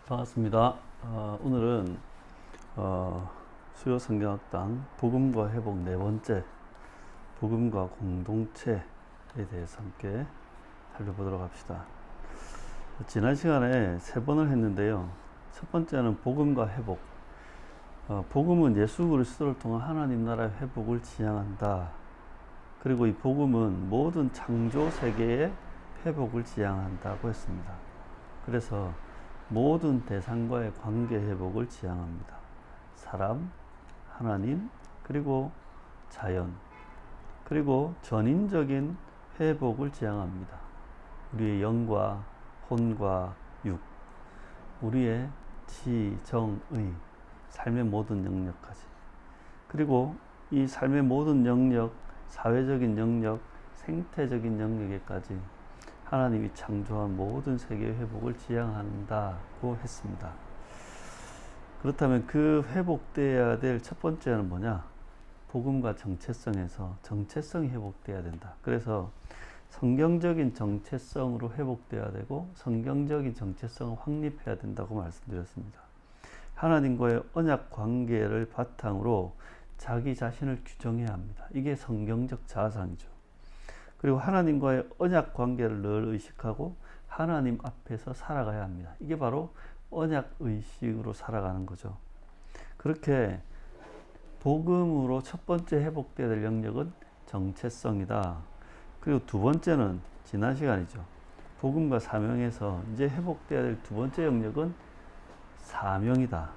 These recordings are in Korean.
반갑습니다. 오늘은 수요 성경학당 복음과 회복 네 번째 복음과 공동체에 대해서 함께 살펴보도록 합시다. 지난 시간에 세 번을 했는데요. 첫 번째는 복음과 회복. 복음은 예수 그리스도를 통한 하나님 나라의 회복을 지향한다. 그리고 이 복음은 모든 창조 세계의 회복을 지향한다고 했습니다. 그래서 모든 대상과의 관계 회복을 지향합니다. 사람, 하나님, 그리고 자연, 그리고 전인적인 회복을 지향합니다. 우리의 영과 혼과 육, 우리의 지, 정, 의, 삶의 모든 영역까지. 그리고 이 삶의 모든 영역, 사회적인 영역, 생태적인 영역에까지 하나님이 창조한 모든 세계의 회복을 지향한다고 했습니다. 그렇다면 그 회복되어야 될 첫 번째는 뭐냐? 복음과 정체성에서 정체성이 회복되어야 된다. 그래서 성경적인 정체성으로 회복되어야 되고 성경적인 정체성을 확립해야 된다고 말씀드렸습니다. 하나님과의 언약 관계를 바탕으로 자기 자신을 규정해야 합니다. 이게 성경적 자아상이죠. 그리고 하나님과의 언약 관계를 늘 의식하고 하나님 앞에서 살아가야 합니다. 이게 바로 언약 의식으로 살아가는 거죠. 그렇게 복음으로 첫 번째 회복되어야 될 영역은 정체성이다. 그리고 두 번째는 지난 시간이죠. 복음과 사명에서 이제 회복되어야 될 두 번째 영역은 사명이다.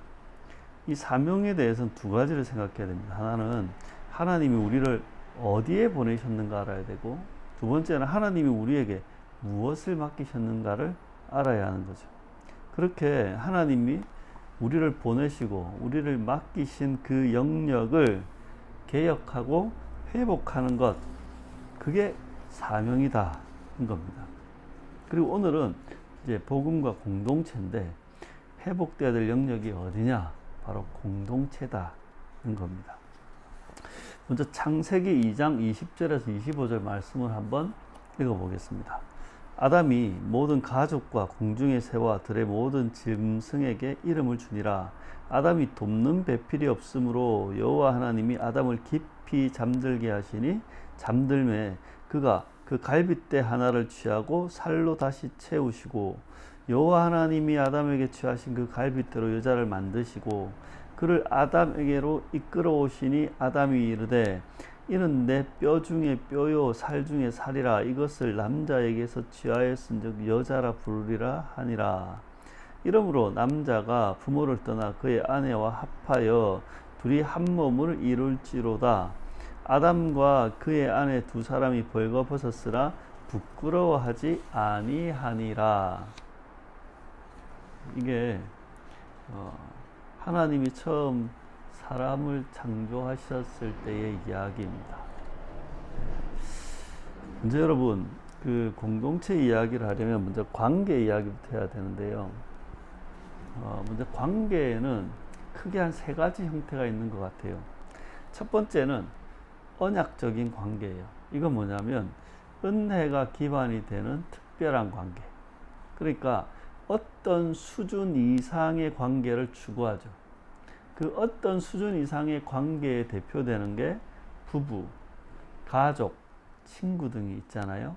이 사명에 대해서는 두 가지를 생각해야 됩니다. 하나는 하나님이 우리를 어디에 보내셨는가 알아야 되고, 두 번째는 하나님이 우리에게 무엇을 맡기셨는가를 알아야 하는 거죠. 그렇게 하나님이 우리를 보내시고 우리를 맡기신 그 영역을 개혁하고 회복하는 것, 그게 사명이다 인 겁니다. 그리고 오늘은 이제 복음과 공동체인데 회복되어야 될 영역이 어디냐? 바로 공동체다 인 겁니다. 먼저 창세기 2장 20절에서 25절 말씀을 한번 읽어보겠습니다. 아담이 모든 가족과 공중의 새와 들의 모든 짐승에게 이름을 주니라. 아담이 돕는 배필이 없으므로 여호와 하나님이 아담을 깊이 잠들게 하시니 잠들매 그가 그 갈빗대 하나를 취하고 살로 다시 채우시고 여호와 하나님이 아담에게 취하신 그 갈빗대로 여자를 만드시고 그를 아담에게로 이끌어 오시니 아담이 이르되 이는 내 뼈 중에 뼈요 살 중에 살이라. 이것을 남자에게서 취하였은즉 여자라 부르리라 하니라. 이러므로 남자가 부모를 떠나 그의 아내와 합하여 둘이 한 몸을 이룰지로다. 아담과 그의 아내 두 사람이 벌거벗었으나 부끄러워하지 아니하니라. 이게 하나님이 처음 사람을 창조하셨을 때의 이야기입니다. 먼저 여러분, 그 공동체 이야기를 하려면 먼저 관계 이야기부터 해야 되는데요. 먼저 관계에는 크게 한 세 가지 형태가 있는 것 같아요. 첫 번째는 언약적인 관계예요. 이건 뭐냐면 은혜가 기반이 되는 특별한 관계. 그러니까 어떤 수준 이상의 관계를 추구하죠. 그 어떤 수준 이상의 관계에 대표되는 게 부부, 가족, 친구 등이 있잖아요.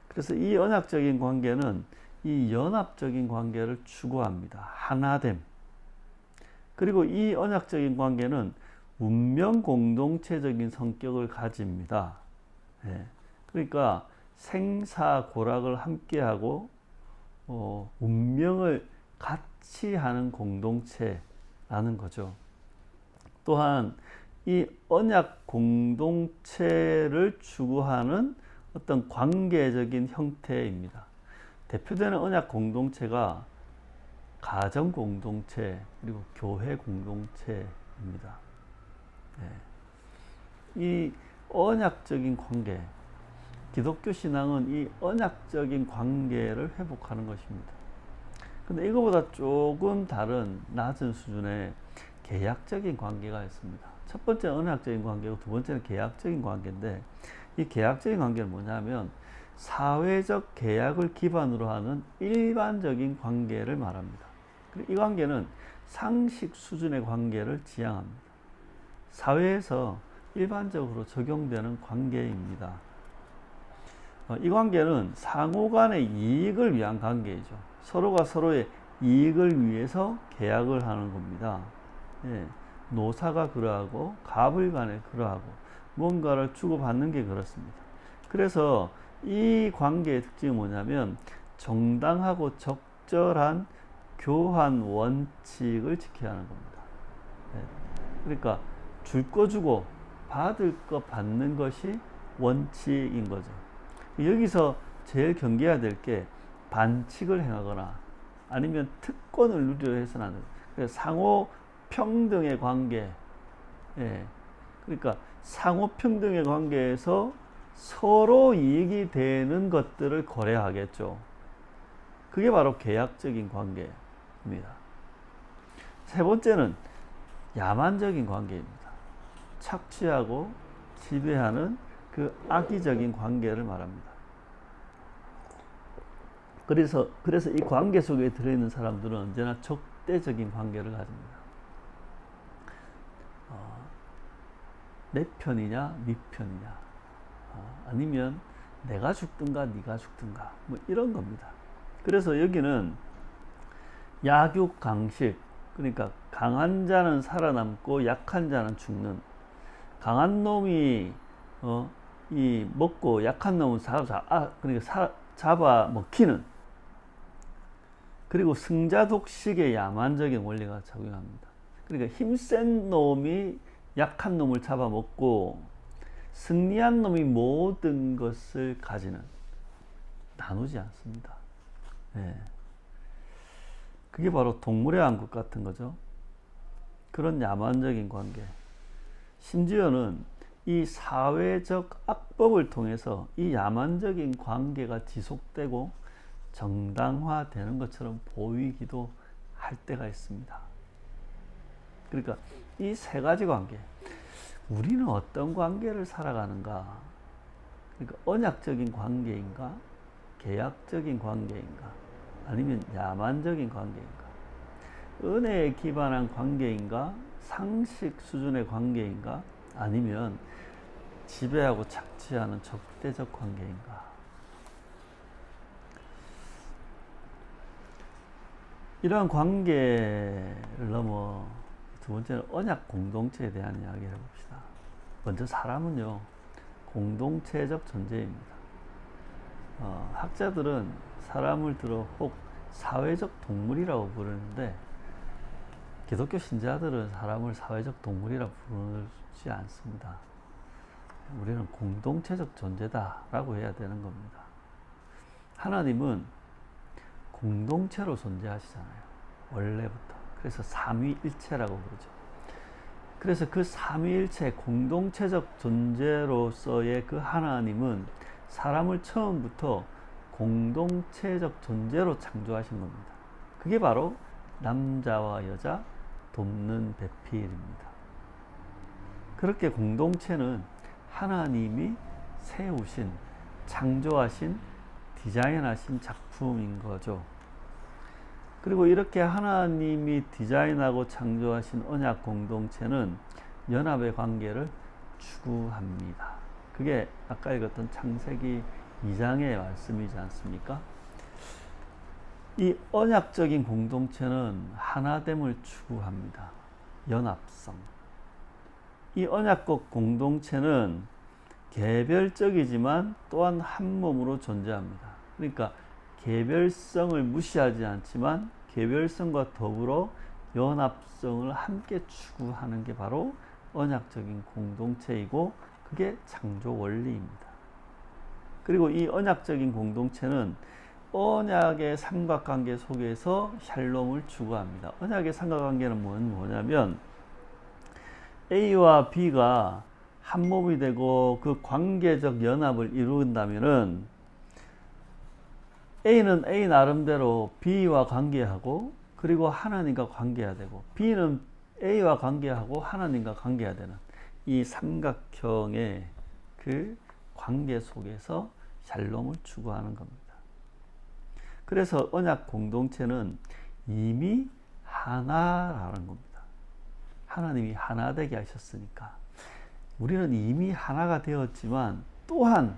그래서 이 언약적인 관계는 이 연합적인 관계를 추구합니다. 하나됨. 그리고 이 언약적인 관계는 운명 공동체적인 성격을 가집니다. 그러니까 생사고락을 함께하고 운명을 같이 하는 공동체라는 거죠. 또한 이 언약 공동체를 추구하는 어떤 관계적인 형태입니다. 대표되는 언약 공동체가 가정 공동체 그리고 교회 공동체입니다. 이 언약적인 관계, 기독교 신앙은 이 언약적인 관계를 회복하는 것입니다. 근데 이거보다 조금 다른 낮은 수준의 계약적인 관계가 있습니다. 첫 번째는 언약적인 관계고 두 번째는 계약적인 관계인데, 이 계약적인 관계는 뭐냐면 사회적 계약을 기반으로 하는 일반적인 관계를 말합니다. 이 관계는 상식 수준의 관계를 지향합니다. 사회에서 일반적으로 적용되는 관계입니다. 이 관계는 상호 간의 이익을 위한 관계이죠. 서로가 서로의 이익을 위해서 계약을 하는 겁니다. 예, 노사가 그러하고 갑을 간에 그러하고 뭔가를 주고받는 게 그렇습니다. 그래서 이 관계의 특징이 뭐냐면 정당하고 적절한 교환 원칙을 지켜야 하는 겁니다. 예, 그러니까 줄 거 주고 받을 거 받는 것이 원칙인 거죠. 여기서 제일 경계해야 될 게 반칙을 행하거나 아니면 특권을 누리려 해서는 안 돼요. 상호 평등의 관계, 예. 그러니까 상호 평등의 관계에서 서로 이익이 되는 것들을 거래하겠죠. 그게 바로 계약적인 관계입니다. 세 번째는 야만적인 관계입니다. 착취하고 지배하는 그 악의적인 관계를 말합니다. 그래서 이 관계 속에 들어있는 사람들은 언제나 적대적인 관계를 가집니다. 내 편이냐, 네 편이냐, 아니면 내가 죽든가, 네가 죽든가, 뭐 이런 겁니다. 그래서 여기는 약육강식, 그러니까 강한 자는 살아남고 약한 자는 죽는. 강한 놈이 이 먹고 약한 놈은 그러니까 잡아 먹히는. 그리고 승자독식의 야만적인 원리가 작용합니다. 그러니까 힘센 놈이 약한 놈을 잡아먹고 승리한 놈이 모든 것을 가지는, 나누지 않습니다. 네. 그게 바로 동물의 왕국 같은 거죠. 그런 야만적인 관계. 심지어는 이 사회적 악법을 통해서 이 야만적인 관계가 지속되고 정당화되는 것처럼 보이기도 할 때가 있습니다. 그러니까 이 세 가지 관계, 우리는 어떤 관계를 살아가는가? 그러니까 언약적인 관계인가? 계약적인 관계인가? 아니면 야만적인 관계인가? 은혜에 기반한 관계인가? 상식 수준의 관계인가? 아니면 지배하고 착취하는 적대적 관계인가? 이러한 관계를 넘어 두 번째는 언약 공동체에 대한 이야기를 해봅시다. 먼저 사람은요, 공동체적 존재입니다. 학자들은 사람을 들어 혹 사회적 동물이라고 부르는데, 기독교 신자들은 사람을 사회적 동물이라고 부르지 않습니다. 우리는 공동체적 존재다라고 해야 되는 겁니다. 하나님은 공동체로 존재하시잖아요. 원래부터. 그래서 삼위일체라고 부르죠. 그래서 그 삼위일체 공동체적 존재로서의 그 하나님은 사람을 처음부터 공동체적 존재로 창조하신 겁니다. 그게 바로 남자와 여자 돕는 배필입니다. 그렇게 공동체는 하나님이 세우신, 창조하신, 디자인하신 작품인 거죠. 그리고 이렇게 하나님이 디자인하고 창조하신 언약 공동체는 연합의 관계를 추구합니다. 그게 아까 읽었던 창세기 2장의 말씀이지 않습니까? 이 언약적인 공동체는 하나됨을 추구합니다. 연합성. 이 언약적 공동체는 개별적이지만 또한 한 몸으로 존재합니다. 그러니까 개별성을 무시하지 않지만 개별성과 더불어 연합성을 함께 추구하는 게 바로 언약적인 공동체이고, 그게 창조 원리입니다. 그리고 이 언약적인 공동체는 언약의 삼각관계 속에서 샬롬을 추구합니다. 언약의 삼각관계는 뭐냐면 A와 B가 한 몸이 되고 그 관계적 연합을 이룬다면은 A는 A 나름대로 B와 관계하고, 그리고 하나님과 관계해야 되고, B는 A와 관계하고 하나님과 관계해야 되는 이 삼각형의 그 관계 속에서 샬롬을 추구하는 겁니다. 그래서 언약 공동체는 이미 하나라는 겁니다. 하나님이 하나 되게 하셨으니까 우리는 이미 하나가 되었지만 또한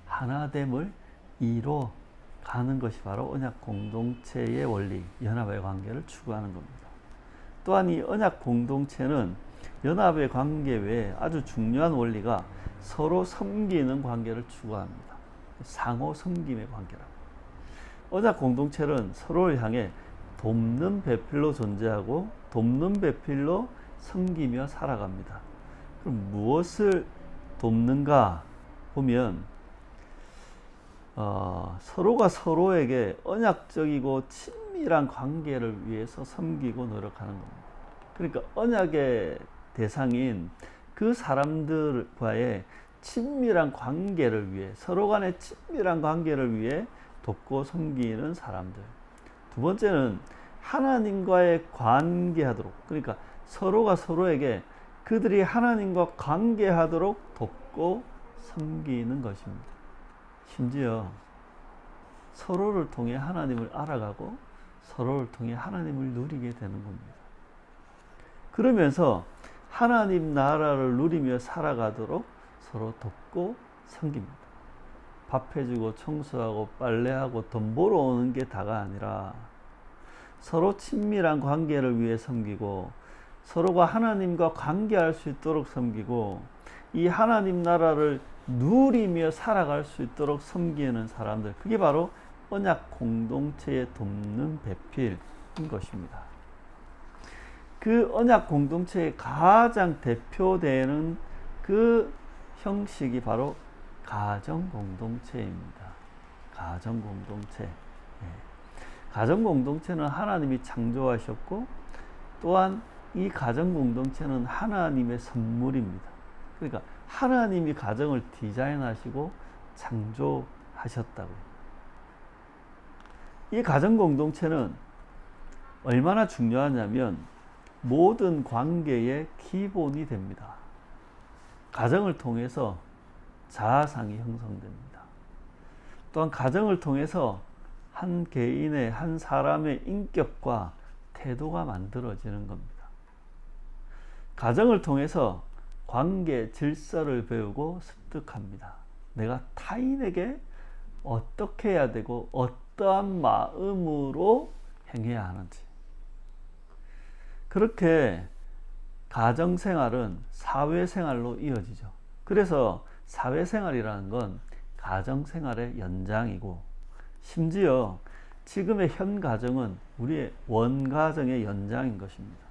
하나됨을 이뤄 가는 것이 바로 언약 공동체의 원리, 연합의 관계를 추구하는 겁니다. 또한 이 언약 공동체는 연합의 관계 외에 아주 중요한 원리가 서로 섬기는 관계를 추구합니다. 상호 섬김의 관계라고. 언약 공동체는 서로를 향해 돕는 배필로 존재하고 돕는 배필로 섬기며 살아갑니다. 그럼 무엇을 돕는가 보면 서로가 서로에게 언약적이고 친밀한 관계를 위해서 섬기고 노력하는 겁니다. 그러니까 언약의 대상인 그 사람들과의 친밀한 관계를 위해, 서로 간의 친밀한 관계를 위해 돕고 섬기는 사람들. 두 번째는 하나님과의 관계하도록, 그러니까 서로가 서로에게 그들이 하나님과 관계하도록 돕고 섬기는 것입니다. 심지어 서로를 통해 하나님을 알아가고 서로를 통해 하나님을 누리게 되는 겁니다. 그러면서 하나님 나라를 누리며 살아가도록 서로 돕고 섬깁니다. 밥 해주고 청소하고 빨래하고 돈 벌어오는 게 다가 아니라 서로 친밀한 관계를 위해 섬기고 서로가 하나님과 관계할 수 있도록 섬기고 이 하나님 나라를 누리며 살아갈 수 있도록 섬기는 사람들, 그게 바로 언약 공동체의 돕는 배필인 것입니다. 그 언약 공동체의 가장 대표되는 그 형식이 바로 가정 공동체입니다. 가정 공동체. 가정 공동체는 하나님이 창조하셨고 또한 이 가정 공동체는 하나님의 선물입니다. 그러니까 하나님이 가정을 디자인하시고 창조하셨다고요. 이 가정 공동체는 얼마나 중요하냐면 모든 관계의 기본이 됩니다. 가정을 통해서 자아상이 형성됩니다. 또한 가정을 통해서 한 개인의, 한 사람의 인격과 태도가 만들어지는 겁니다. 가정을 통해서 관계 질서를 배우고 습득합니다. 내가 타인에게 어떻게 해야 되고 어떠한 마음으로 행해야 하는지. 그렇게 가정생활은 사회생활로 이어지죠. 그래서 사회생활이라는 건 가정생활의 연장이고 심지어 지금의 현 가정은 우리의 원가정의 연장인 것입니다.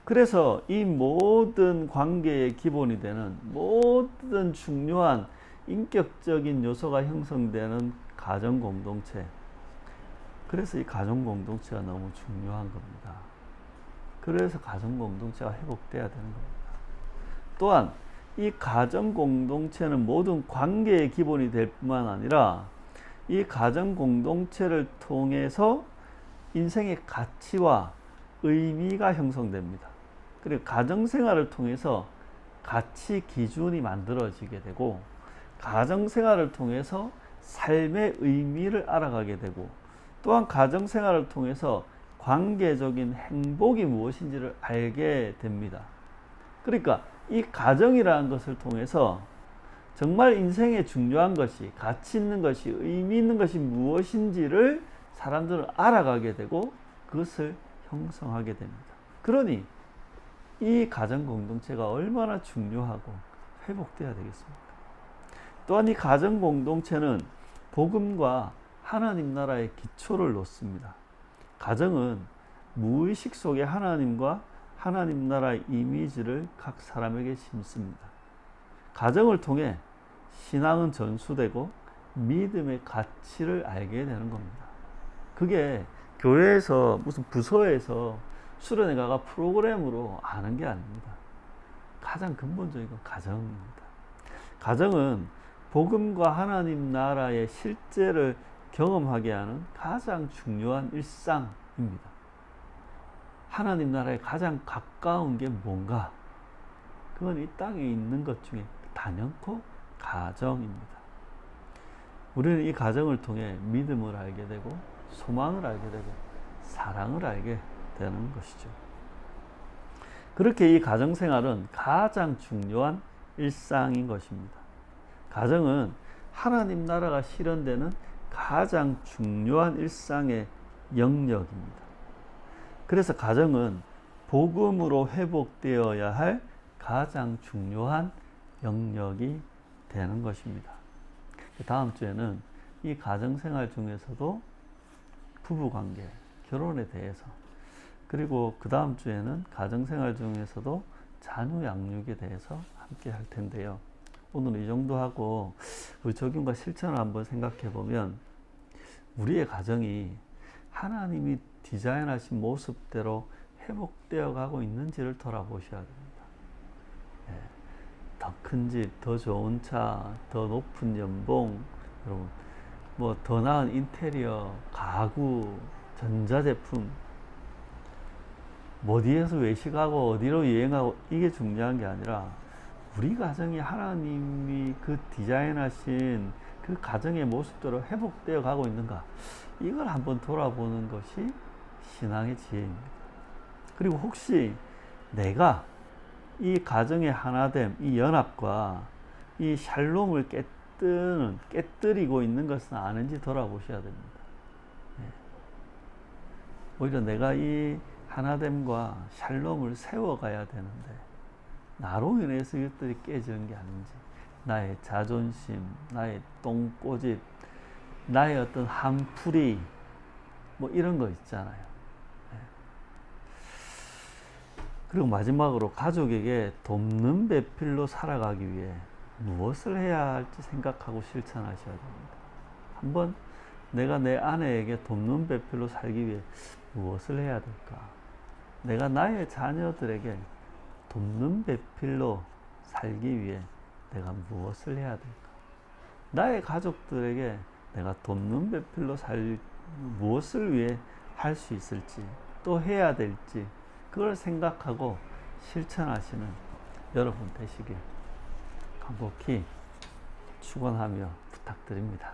그래서 이 모든 관계의 기본이 되는 모든 중요한 인격적인 요소가 형성되는 가정 공동체. 그래서 이 가정 공동체가 너무 중요한 겁니다. 그래서 가정 공동체가 회복돼야 되는 겁니다. 또한 이 가정 공동체는 모든 관계의 기본이 될 뿐만 아니라 이 가정 공동체를 통해서 인생의 가치와 의미가 형성됩니다. 그리고 가정생활을 통해서 가치 기준이 만들어지게 되고 가정생활을 통해서 삶의 의미를 알아가게 되고 또한 가정생활을 통해서 관계적인 행복이 무엇인지를 알게 됩니다. 그러니까 이 가정이라는 것을 통해서 정말 인생에 중요한 것이, 가치 있는 것이, 의미 있는 것이 무엇인지를 사람들은 알아가게 되고 그것을 형성하게 됩니다. 그러니 이 가정 공동체가 얼마나 중요하고 회복돼야 되겠습니까? 또한 이 가정 공동체는 복음과 하나님 나라의 기초를 놓습니다. 가정은 무의식 속에 하나님과 하나님 나라의 이미지를 각 사람에게 심습니다. 가정을 통해 신앙은 전수되고 믿음의 가치를 알게 되는 겁니다. 그게 교회에서 무슨 부서에서 수련회 가가 프로그램으로 아는 게 아닙니다. 가장 근본적인 건 가정입니다. 가정은 복음과 하나님 나라의 실제를 경험하게 하는 가장 중요한 일상입니다. 하나님 나라에 가장 가까운 게 뭔가? 그건 이 땅에 있는 것 중에 단연코 가정입니다. 우리는 이 가정을 통해 믿음을 알게 되고 소망을 알게 되고 사랑을 알게 되는 것이죠. 그렇게 이 가정생활은 가장 중요한 일상인 것입니다. 가정은 하나님 나라가 실현되는 가장 중요한 일상의 영역입니다. 그래서 가정은 복음으로 회복되어야 할 가장 중요한 영역이 되는 것입니다. 다음 주에는 이 가정생활 중에서도 부부관계, 결혼에 대해서, 그리고 그 다음 주에는 가정생활 중에서도 자녀 양육에 대해서 함께 할 텐데요. 오늘 이 정도 하고 우리 적용과 실천을 한번 생각해 보면 우리의 가정이 하나님이 디자인하신 모습대로 회복되어 가고 있는지를 돌아보셔야 됩니다. 더 큰 집, 더 좋은 차, 더 높은 연봉, 여러분, 뭐 더 나은 인테리어, 가구, 전자제품, 뭐 어디에서 외식하고 어디로 여행하고 이게 중요한 게 아니라 우리 가정이 하나님이 그 디자인하신 그 가정의 모습대로 회복되어 가고 있는가, 이걸 한번 돌아보는 것이 신앙의 지혜입니다. 그리고 혹시 내가 이 가정의 하나됨, 이 연합과 이 샬롬을 깨뜨리고 있는 것은 아는지 돌아보셔야 됩니다. 오히려 내가 이 하나됨과 샬롬을 세워가야 되는데 나로 인해서 이것들이 깨지는 게 아닌지, 나의 자존심, 나의 똥꼬집, 나의 어떤 한풀이, 뭐 이런 거 있잖아요. 그리고 마지막으로 가족에게 돕는 배필로 살아가기 위해 무엇을 해야 할지 생각하고 실천하셔야 됩니다. 한번 내가 내 아내에게 돕는 배필로 살기 위해 무엇을 해야 될까? 내가 나의 자녀들에게 돕는 배필로 살기 위해 내가 무엇을 해야 될까? 나의 가족들에게 내가 돕는 배필로 무엇을 위해 할 수 있을지, 또 해야 될지, 그걸 생각하고 실천하시는 여러분 되시길 간곡히 축원하며 부탁드립니다.